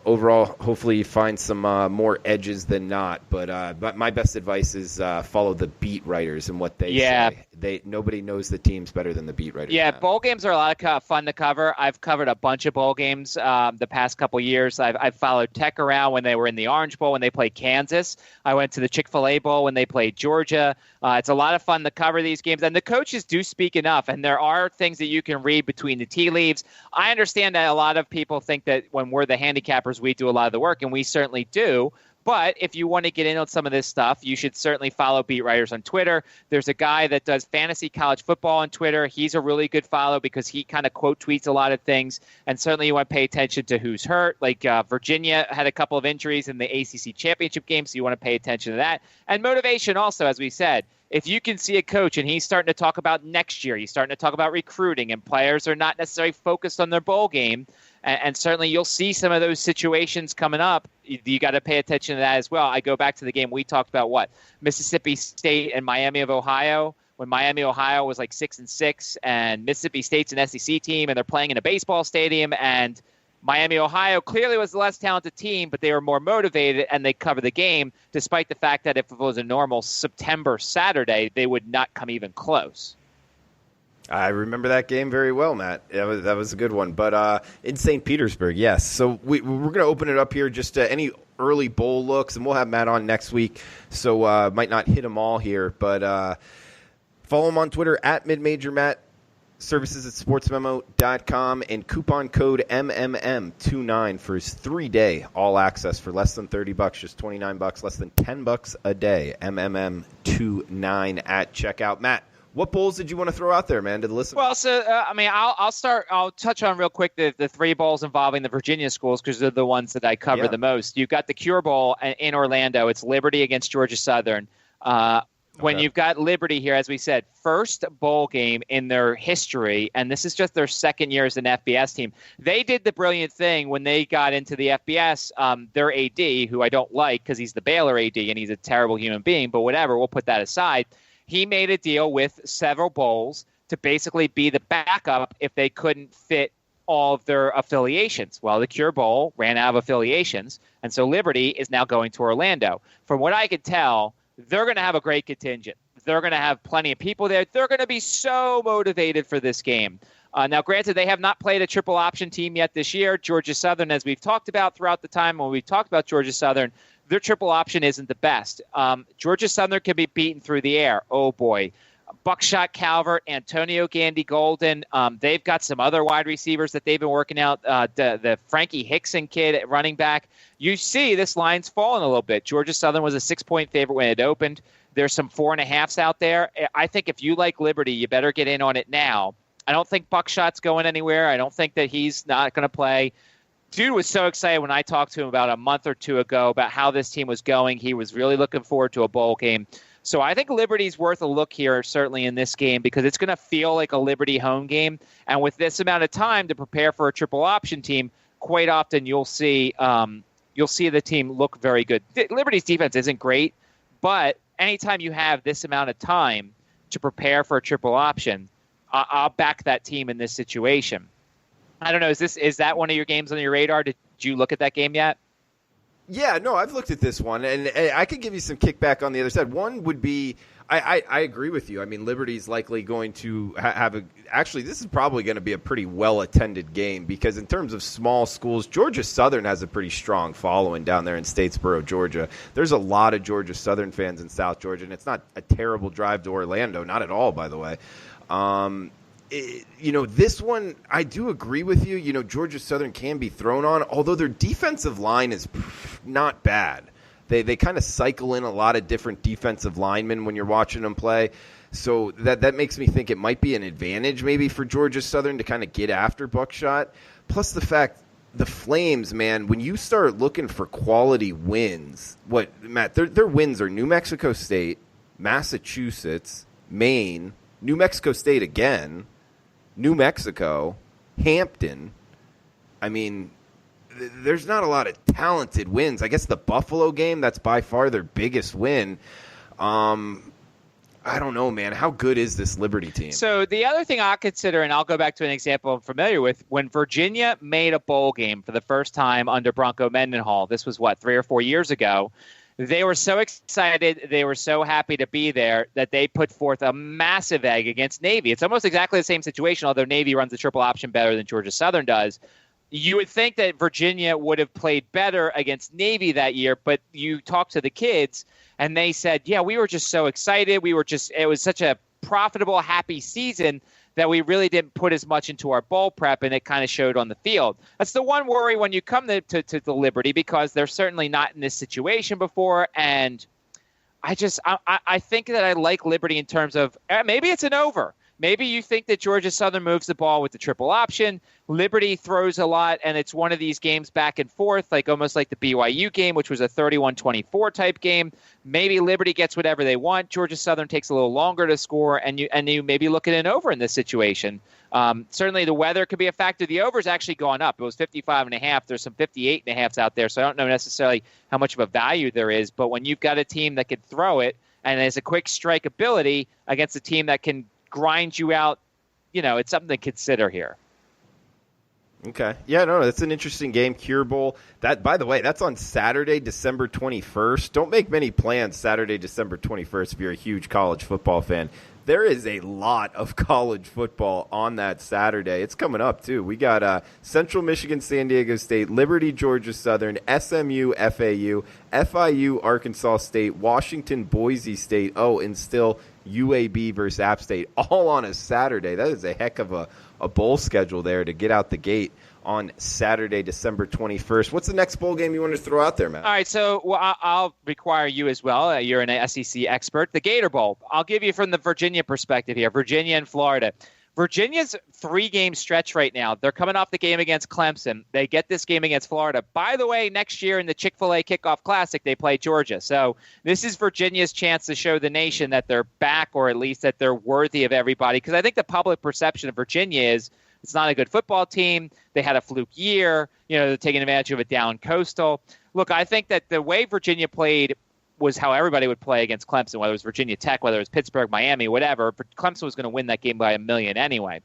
overall, hopefully you find some more edges than not. But my best advice is follow the beat writers and what they say. Nobody knows the teams better than the beat writers. Yeah, bowl games are a lot of fun to cover. I've covered a bunch of bowl games the past couple years. I've followed Tech around when they were in the Orange Bowl, when they played Kansas. I went to the Chick-fil-A Bowl when they played Georgia. It's a lot of fun to cover these games. And the coaches do speak enough, and there are things that you can read between the tea leaves. I understand that a lot of people think that when we're the handicappers, we do a lot of the work, and we certainly do. But if you want to get in on some of this stuff, you should certainly follow beat writers on Twitter. There's a guy that does fantasy college football on Twitter. He's a really good follow because he kind of quote tweets a lot of things. And certainly you want to pay attention to who's hurt. Like Virginia had a couple of injuries in the ACC championship game, so you want to pay attention to that. And motivation also, as we said. If you can see a coach and he's starting to talk about next year, he's starting to talk about recruiting, and players are not necessarily focused on their bowl game, and certainly you'll see some of those situations coming up. You got to pay attention to that as well. I go back to the game we talked about, Mississippi State and Miami of Ohio, when Miami, Ohio was like 6-6, and Mississippi State's an SEC team, and they're playing in a baseball stadium, and Miami, Ohio clearly was the less talented team, but they were more motivated, and they covered the game, despite the fact that if it was a normal September Saturday, they would not come even close. I remember that game very well, Matt. That was a good one. But in St. Petersburg, yes. So we're going to open it up here, just any early bowl looks, and we'll have Matt on next week, so might not hit them all here. But follow him on Twitter, @MidMajorMatt. Services at sportsmemo.com, and coupon code MMM29 for his 3-day all access for less than $30, just $29, less than $10 a day. MMM29 at checkout. Matt, what bowls did you want to throw out there, man, to the listeners? Well, so I'll touch on real quick the three bowls involving the Virginia schools, because they're the ones that I cover the most. You've got the Cure Bowl in Orlando. It's Liberty against Georgia Southern. When you've got Liberty here, as we said, first bowl game in their history, and this is just their second year as an FBS team. They did the brilliant thing when they got into the FBS. Their AD, who I don't like because he's the Baylor AD and he's a terrible human being, but whatever, we'll put that aside. He made a deal with several bowls to basically be the backup if they couldn't fit all of their affiliations. Well, the Cure Bowl ran out of affiliations, and so Liberty is now going to Orlando. From what I could tell, they're going to have a great contingent. They're going to have plenty of people there. They're going to be so motivated for this game. Now, granted, they have not played a triple option team yet this year. Georgia Southern, as we've talked about throughout the time when we've talked about Georgia Southern, their triple option isn't the best. Georgia Southern can be beaten through the air. Oh, boy. Buckshot Calvert, Antonio Gandy Golden. They've got some other wide receivers that they've been working out. The Frankie Hickson kid at running back. You see this line's fallen a little bit. Georgia Southern was a 6-point favorite when it opened. There's some 4.5s out there. I think if you like Liberty, you better get in on it now. I don't think Buckshot's going anywhere. I don't think that he's not going to play. Dude was so excited when I talked to him about a month or two ago about how this team was going. He was really looking forward to a bowl game. So I think Liberty's worth a look here, certainly in this game, because it's going to feel like a Liberty home game. And with this amount of time to prepare for a triple option team, quite often you'll see the team look very good. Liberty's defense isn't great, but anytime you have this amount of time to prepare for a triple option, I'll back that team in this situation. I don't know. Is that one of your games on your radar? Did you look at that game yet? Yeah, no, I've looked at this one, and I could give you some kickback on the other side. One would be, I agree with you. I mean, Liberty's likely going to have actually, this is probably going to be a pretty well-attended game because in terms of small schools, Georgia Southern has a pretty strong following down there in Statesboro, Georgia. There's a lot of Georgia Southern fans in South Georgia, and it's not a terrible drive to Orlando, not at all, by the way. This one, I do agree with you. Georgia Southern can be thrown on, although their defensive line is not bad. They kind of cycle in a lot of different defensive linemen when you're watching them play. So that makes me think it might be an advantage maybe for Georgia Southern to kind of get after Buckshot. Plus the fact the Flames, man, when you start looking for quality wins, Matt, their wins are New Mexico State, Massachusetts, Maine, New Mexico State again, New Mexico, Hampton. I mean, there's not a lot of talented wins. I guess the Buffalo game, that's by far their biggest win. I don't know, man. How good is this Liberty team? So the other thing I'll consider, and I'll go back to an example I'm familiar with, when Virginia made a bowl game for the first time under Bronco Mendenhall, this was, 3 or 4 years ago, they were so excited, they were so happy to be there that they put forth a massive egg against Navy. It's almost exactly the same situation, although Navy runs the triple option better than Georgia Southern does. You would think that Virginia would have played better against Navy that year, but you talk to the kids, and they said, yeah, we were just so excited. It was such a profitable, happy season that we really didn't put as much into our bowl prep, and it kind of showed on the field. That's the one worry when you come to the Liberty, because they're certainly not in this situation before, and I think that I like Liberty in terms of maybe it's an over. Maybe you think that Georgia Southern moves the ball with the triple option. Liberty throws a lot, and it's one of these games back and forth, almost like the BYU game, which was a 31-24 type game. Maybe Liberty gets whatever they want. Georgia Southern takes a little longer to score, and you maybe look at an over in this situation. Certainly the weather could be a factor. The over's actually gone up. It was 55.5. There's some 58.5s out there, so I don't know necessarily how much of a value there is. But when you've got a team that can throw it and has a quick strike ability against a team that can grind you out, it's something to consider here. Okay. Yeah, no, that's an interesting game. Cure Bowl. That, by the way, that's on Saturday, December 21st. Don't make many plans Saturday, December 21st if you're a huge college football fan. There is a lot of college football on that Saturday. It's coming up, too. We got Central Michigan, San Diego State, Liberty, Georgia Southern, SMU, FAU, FIU, Arkansas State, Washington, Boise State, and still UAB versus App State, all on a Saturday. That is a heck of a bowl schedule there to get out the gate on Saturday, December 21st. What's the next bowl game you want to throw out there, Matt? All right, so I'll require you as well. You're an SEC expert. The Gator Bowl. I'll give you from the Virginia perspective here, Virginia and Florida. Virginia's 3-game stretch right now. They're coming off the game against Clemson. They get this game against Florida. By the way, next year in the Chick-fil-A Kickoff Classic, they play Georgia. So this is Virginia's chance to show the nation that they're back, or at least that they're worthy of everybody. Because I think the public perception of Virginia is it's not a good football team. They had a fluke year. They're taking advantage of a down Coastal. Look, I think that the way Virginia played was how everybody would play against Clemson, whether it was Virginia Tech, whether it was Pittsburgh, Miami, whatever. But Clemson was going to win that game by 1 million anyway.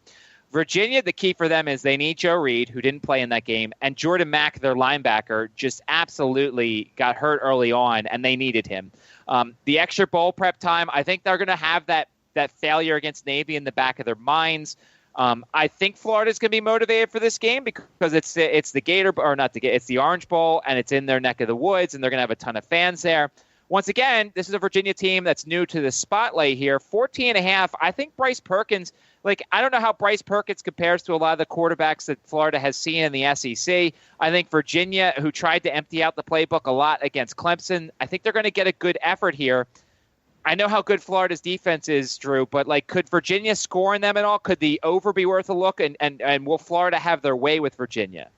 Virginia, the key for them is they need Joe Reed, who didn't play in that game, and Jordan Mack, their linebacker, just absolutely got hurt early on, and they needed him. The extra bowl prep time, I think they're going to have that failure against Navy in the back of their minds. I think Florida's going to be motivated for this game because it's the Gator, or not the Gator, it's the Orange Bowl, and it's in their neck of the woods, and they're going to have a ton of fans there. Once again, this is a Virginia team that's new to the spotlight here. 14.5. I think Bryce Perkins, I don't know how Bryce Perkins compares to a lot of the quarterbacks that Florida has seen in the SEC. I think Virginia, who tried to empty out the playbook a lot against Clemson, I think they're going to get a good effort here. I know how good Florida's defense is, Drew, but could Virginia score in them at all? Could the over be worth a look? And will Florida have their way with Virginia?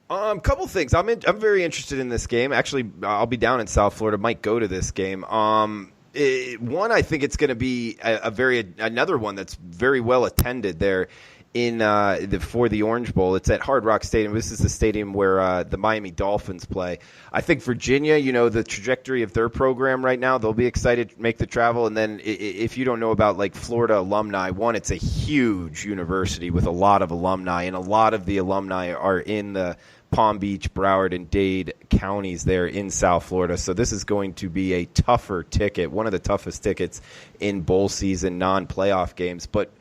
Couple things. I'm very interested in this game. Actually, I'll be down in South Florida. Might go to this game. One, I think it's going to be another one that's very well attended there for the Orange Bowl. It's at Hard Rock Stadium. This is the stadium where the Miami Dolphins play. I think Virginia, the trajectory of their program right now, they'll be excited to make the travel. And then if you don't know about Florida alumni, one, it's a huge university with a lot of alumni, and a lot of the alumni are in the Palm Beach, Broward, and Dade counties there in South Florida. So this is going to be a tougher ticket, one of the toughest tickets in bowl season, non-playoff games. But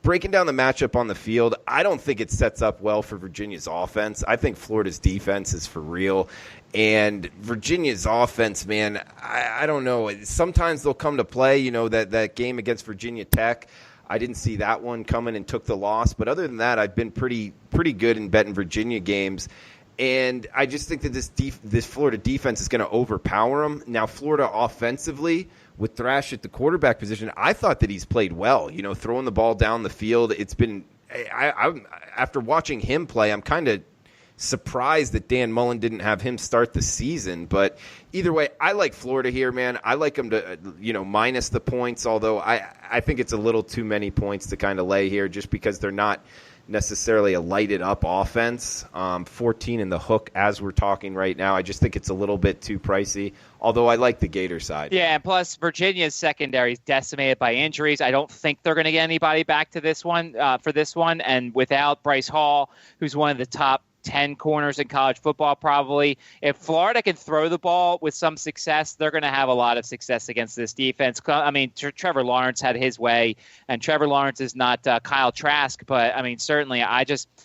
breaking down the matchup on the field, I don't think it sets up well for Virginia's offense. I think Florida's defense is for real. And Virginia's offense, man, I don't know. Sometimes they'll come to play, that game against Virginia Tech. I didn't see that one coming and took the loss. But other than that, I've been pretty good in betting Virginia games. And I just think that this Florida defense is going to overpower them. Now, Florida offensively, with Thrash at the quarterback position, I thought that he's played well. Throwing the ball down the field. It's been after watching him play, I'm kind of surprised that Dan Mullen didn't have him start the season. But either way, I like Florida here, man. I like them to, minus the points, although I think it's a little too many points to kind of lay here just because they're not necessarily a lighted up offense. 14 in the hook as we're talking right now. I just think it's a little bit too pricey, although I like the Gator side. Yeah, and plus Virginia's secondary is decimated by injuries. I don't think they're going to get anybody back to this one for this one. And without Bryce Hall, who's one of the top 10 corners in college football, probably. If Florida can throw the ball with some success, they're going to have a lot of success against this defense. I mean, Trevor Lawrence had his way, and Trevor Lawrence is not Kyle Trask, but, I mean, certainly I just –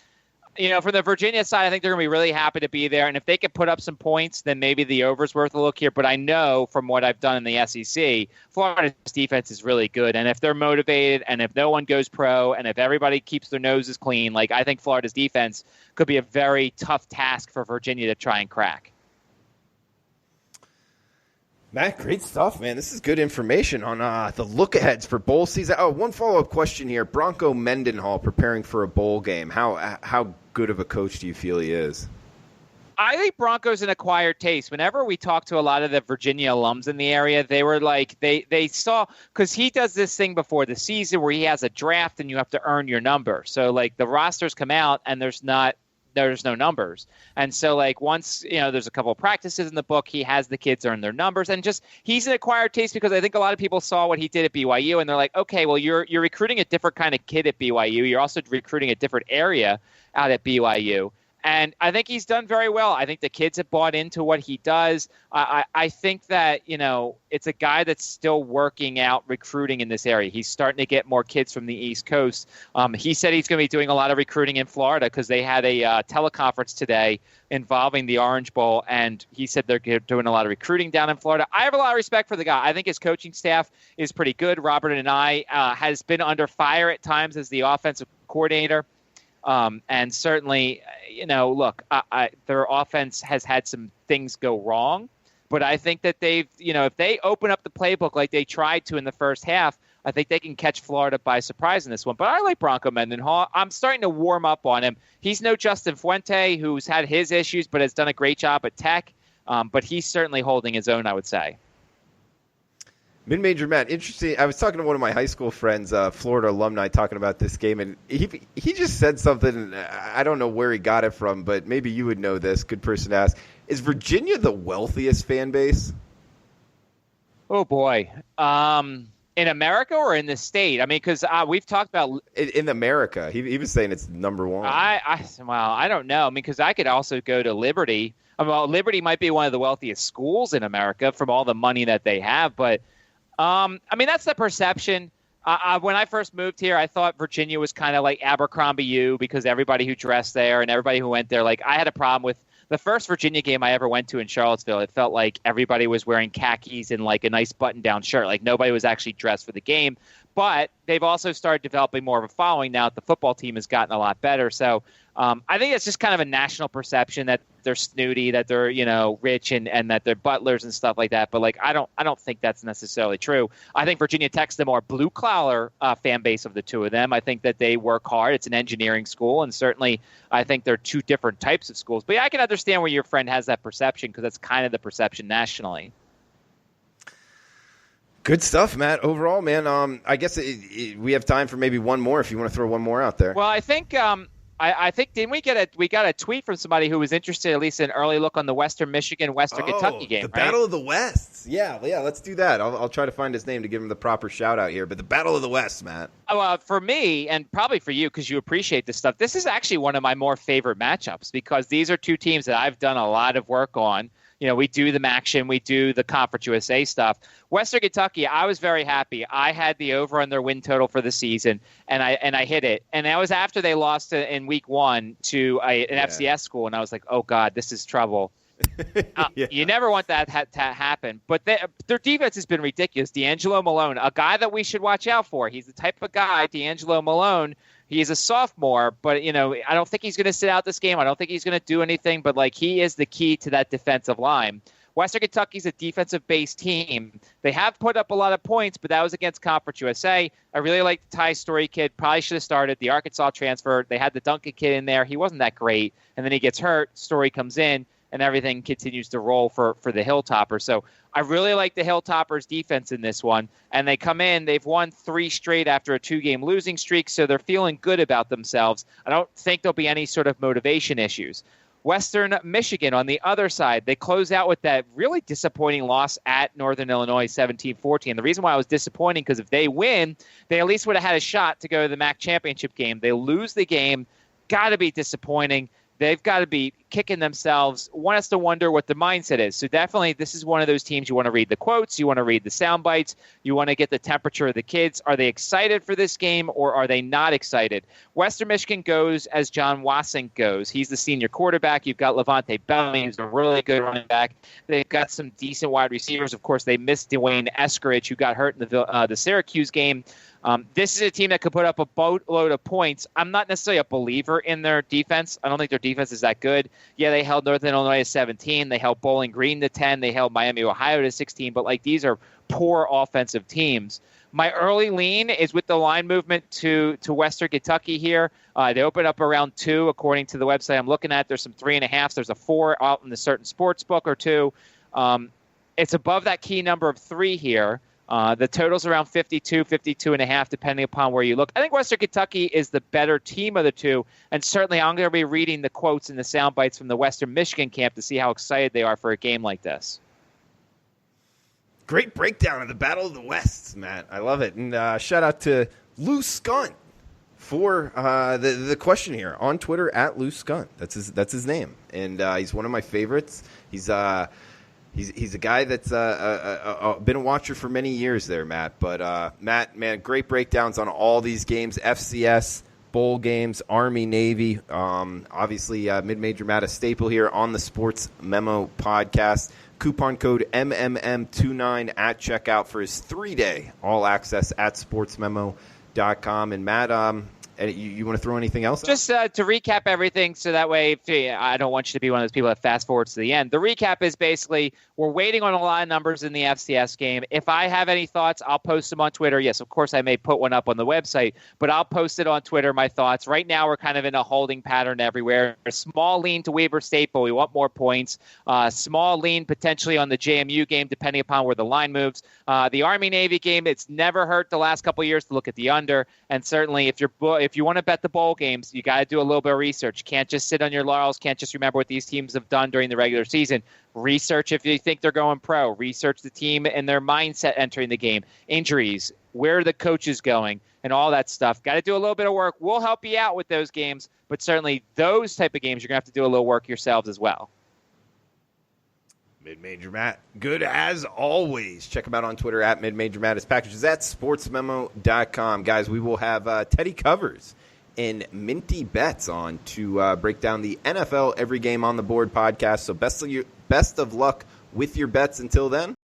from the Virginia side, I think they're going to be really happy to be there. And if they can put up some points, then maybe the over's worth a look here. But I know from what I've done in the SEC, Florida's defense is really good. And if they're motivated and if no one goes pro and if everybody keeps their noses clean, I think Florida's defense could be a very tough task for Virginia to try and crack. Matt, great stuff, man. This is good information on the look-aheads for bowl season. Oh, one follow-up question here. Bronco Mendenhall preparing for a bowl game. How good of a coach do you feel he is? I think Bronco's an acquired taste. Whenever we talk to a lot of the Virginia alums in the area, they were they saw, because he does this thing before the season where he has a draft and you have to earn your number. So the rosters come out and there's no numbers. And so once, there's a couple of practices in the book, he has the kids earn their numbers, and just, he's an acquired taste because I think a lot of people saw what he did at BYU and they're like, okay, well, you're recruiting a different kind of kid at BYU. You're also recruiting a different area out at BYU. And I think he's done very well. I think the kids have bought into what he does. I think that, it's a guy that's still working out recruiting in this area. He's starting to get more kids from the East Coast. He said he's going to be doing a lot of recruiting in Florida because they had a teleconference today involving the Orange Bowl, and he said they're doing a lot of recruiting down in Florida. I have a lot of respect for the guy. I think his coaching staff is pretty good. Robert and I has been under fire at times as the offensive coordinator. And certainly, look, their offense has had some things go wrong, but I think that they've, if they open up the playbook like they tried to in the first half, I think they can catch Florida by surprise in this one. But I like Bronco Mendenhall. I'm starting to warm up on him. He's no Justin Fuente, who's had his issues, but has done a great job at Tech. But he's certainly holding his own, I would say. Mid-major Matt, interesting. I was talking to one of my high school friends, Florida alumni, talking about this game, and he just said something. I don't know where he got it from, but maybe you would know this. Good person to ask. Is Virginia the wealthiest fan base? Oh, boy. In America or in the state? I mean, because we've talked about in America. He was saying it's number one. I don't know. I mean, because I could also go to Liberty. Liberty might be one of the wealthiest schools in America from all the money that they have, but I mean, that's the perception. When I first moved here, I thought Virginia was kind of like Abercrombie U because everybody who dressed there and everybody who went there, like I had a problem with the first Virginia game I ever went to in Charlottesville. It felt like everybody was wearing khakis and like a nice button-down shirt. Like nobody was actually dressed for the game. But they've also started developing more of a following now that the football team has gotten a lot better. So I think it's just kind of a national perception that they're snooty, that they're rich, and that they're butlers and stuff like that. But like I don't think that's necessarily true. I think Virginia Tech's the more blue collar fan base of the two of them. I think that they work hard. It's an engineering school, and certainly I think they're two different types of schools. But yeah, I can understand where your friend has that perception because that's kind of the perception nationally. Good stuff, Matt. Overall, man, I guess we have time for maybe one more if you want to throw one more out there. Well, I think I think didn't we got a tweet from somebody who was interested, at least an early look on the Western Michigan, Western Kentucky game, the right? Battle of the Wests. Yeah, let's do that. I'll try to find his name to give him the proper shout out here. But the Battle of the West, Matt. For me, and probably for you because you appreciate this stuff, this is actually one of my more favorite matchups because these are two teams that I've done a lot of work on. We do the MACtion, we do the Conference USA stuff. Western Kentucky, I was very happy. I had the over on their win total for the season, and I hit it. And that was after they lost in week 1 to an FCS school, and I was like, oh, God, this is trouble. You never want that to happen. But their defense has been ridiculous. D'Angelo Malone, a guy that we should watch out for. He's the type of guy, D'Angelo Malone. He's a sophomore, but, I don't think he's going to sit out this game. I don't think he's going to do anything, but, like, he is the key to that defensive line. Western Kentucky's a defensive-based team. They have put up a lot of points, but that was against Conference USA. I really like the Ty Story kid. Probably should have started. The Arkansas transfer. They had the Duncan kid in there. He wasn't that great. And then he gets hurt. Story comes in, and everything continues to roll for the Hilltoppers. So I really like the Hilltoppers' defense in this one. And they come in. They've won 3 straight after a 2-game losing streak, so they're feeling good about themselves. I don't think there'll be any sort of motivation issues. Western Michigan, on the other side, they close out with that really disappointing loss at Northern Illinois, 17-14. The reason why I was disappointing because if they win, they at least would have had a shot to go to the MAC championship game. They lose the game. Got to be disappointing. They've got to be kicking themselves. One has to wonder what the mindset is. So definitely this is one of those teams you want to read the quotes, you want to read the sound bites, you want to get the temperature of the kids. Are they excited for this game or are they not excited? Western Michigan goes as John Wassink goes. He's the senior quarterback. You've got Levante Bellamy, who's a really good running back. They've got some decent wide receivers. Of course, they missed Dwayne Eskridge, who got hurt in the Syracuse game. This is a team that could put up a boatload of points. I'm not necessarily a believer in their defense. I don't think their defense is that good. Yeah, they held Northern Illinois to 17. They held Bowling Green to 10. They held Miami, Ohio to 16. But, like, these are poor offensive teams. My early lean is with the line movement to Western Kentucky here. They open up around 2, according to the website I'm looking at. There's some 3.5. There's a 4 out in a certain sports book or 2. It's above that key number of 3 here. The total's around 52, 52.5, depending upon where you look. I think Western Kentucky is the better team of the two, and certainly I'm going to be reading the quotes and the sound bites from the Western Michigan camp to see how excited they are for a game like this. Great breakdown of the Battle of the Wests, Matt. I love it. And shout out to Lou Skunt for the question here on Twitter at Lou Skunt. That's his name, and he's one of my favorites. He's a guy that's been a watcher for many years there, Matt. But, Matt, man, great breakdowns on all these games, FCS, bowl games, Army, Navy. Obviously, mid-major Matt, a staple here on the Sports Memo podcast. Coupon code MMM29 at checkout for his 3-day all-access at sportsmemo.com. And, Matt, you want to throw anything else? Just to recap everything so that way I don't want you to be one of those people that fast forwards to the end. The recap is basically we're waiting on a lot of numbers in the FCS game. If I have any thoughts, I'll post them on Twitter. Yes, of course, I may put one up on the website, but I'll post it on Twitter, my thoughts. Right now, we're kind of in a holding pattern everywhere. A small lean to Weber State, but we want more points. Small lean potentially on the JMU game, depending upon where the line moves. The Army-Navy game, it's never hurt the last couple of years to look at the under. And certainly, if you want to bet the bowl games, you got to do a little bit of research. Can't just sit on your laurels. Can't just remember what these teams have done during the regular season. Research if you think they're going pro. Research the team and their mindset entering the game. Injuries, where are the coaches going, and all that stuff. Got to do a little bit of work. We'll help you out with those games, but certainly those type of games, you're going to have to do a little work yourselves as well. Mid-Major Matt, good as always. Check him out on Twitter at Mid-Major Matt. His packages at sportsmemo.com. Guys, we will have Teddy Covers and Minty Bets on to break down the NFL Every Game on the Board podcast. So best of luck with your bets until then.